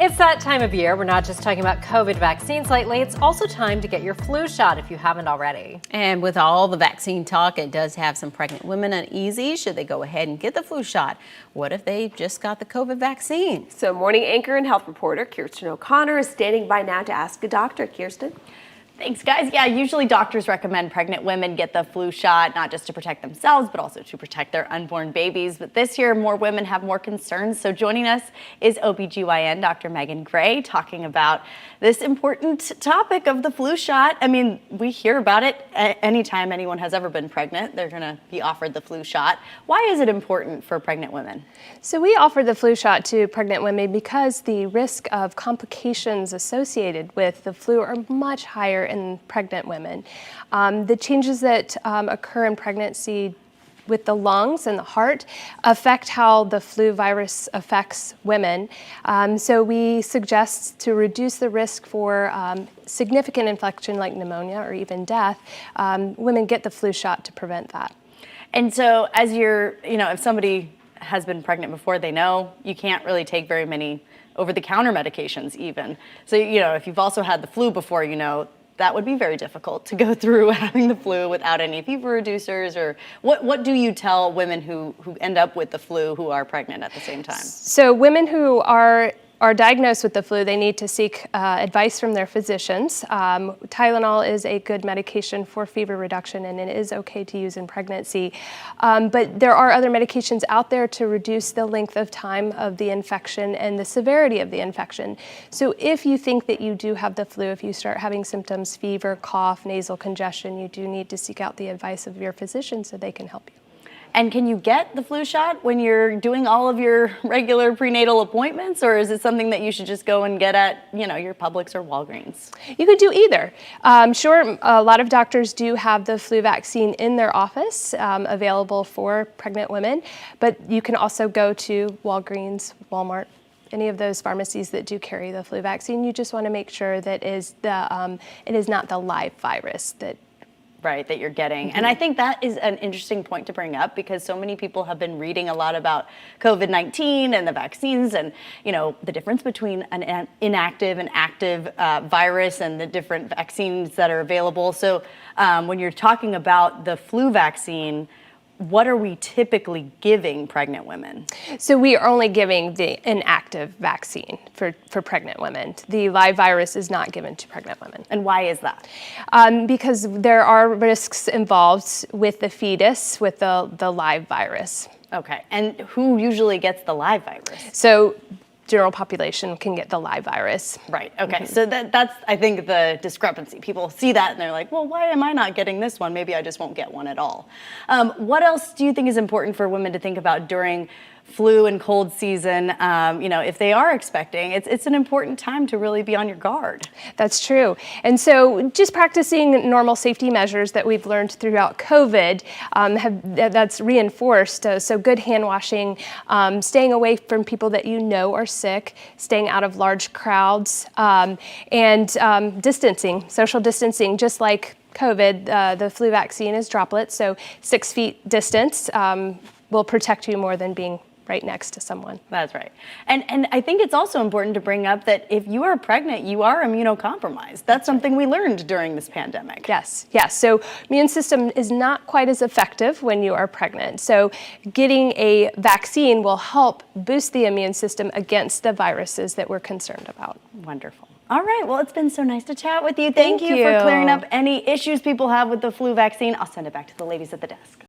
It's that time of year. We're not just talking about COVID vaccines lately. It's also time to get your flu shot if you haven't already. And with all the vaccine talk, it does have some pregnant women uneasy. Should they go ahead and get the flu shot? What if they just got the COVID vaccine? So morning anchor and health reporter Kirsten O'Connor is standing by now to ask a doctor. Kirsten? Thanks, guys. Yeah, usually doctors recommend pregnant women get the flu shot, not just to protect themselves, but also to protect their unborn babies. But this year, more women have more concerns. So joining us is OBGYN Dr. Megan Gray talking about this important topic of the flu shot. I mean, we hear about it anytime anyone has ever been pregnant. They're going to be offered the flu shot. Why is it important for pregnant women? So we offer the flu shot to pregnant women because the risk of complications associated with the flu are much higher in pregnant women. The changes that occur in pregnancy with the lungs and the heart affect how the flu virus affects women. So we suggest to reduce the risk for significant infection like pneumonia or even death, women get the flu shot to prevent that. And so as if somebody has been pregnant before, they know you can't really take very many over-the-counter medications even. So, if you've also had the flu before, that would be very difficult to go through having the flu without any fever reducers. Or what do you tell women who end up with the flu who are pregnant at the same time? So women who are diagnosed with the flu, they need to seek advice from their physicians. Tylenol is a good medication for fever reduction, and it is okay to use in pregnancy. But there are other medications out there to reduce the length of time of the infection and the severity of the infection. So if you think that you do have the flu, if you start having symptoms, fever, cough, nasal congestion, you do need to seek out the advice of your physician so they can help you. And can you get the flu shot when you're doing all of your regular prenatal appointments, or is it something that you should just go and get at, your Publix or Walgreens? You could do either. Sure, a lot of doctors do have the flu vaccine in their office available for pregnant women, but you can also go to Walgreens, Walmart, any of those pharmacies that do carry the flu vaccine. You just want to make sure that it is not the live virus that you're getting. And I think that is an interesting point to bring up because so many people have been reading a lot about COVID-19 and the vaccines and, the difference between an inactive and active virus and the different vaccines that are available. So when you're talking about the flu vaccine, what are we typically giving pregnant women? So we are only giving the inactive vaccine for pregnant women. The live virus is not given to pregnant women. And why is that? Because there are risks involved with the fetus with the live virus. Okay, and who usually gets the live virus? So general population can get the live virus. Right, okay, so that's, I think, the discrepancy. People see that and they're like, well, why am I not getting this one? Maybe I just won't get one at all. What else do you think is important for women to think about during flu and cold season? If they are expecting, it's an important time to really be on your guard. That's true. And so just practicing normal safety measures that we've learned throughout COVID, that's reinforced. So good hand washing, staying away from people that you know are sick, staying out of large crowds, and distancing, social distancing, just like COVID, the flu vaccine is droplets. So 6 feet distance will protect you more than being right next to someone. That's right. And I think it's also important to bring up that if you are pregnant, you are immunocompromised. That's something we learned during this pandemic. Yes. So immune system is not quite as effective when you are pregnant. So getting a vaccine will help boost the immune system against the viruses that we're concerned about. Wonderful. All right, well, it's been so nice to chat with you. Thank you for clearing up any issues people have with the flu vaccine. I'll send it back to the ladies at the desk.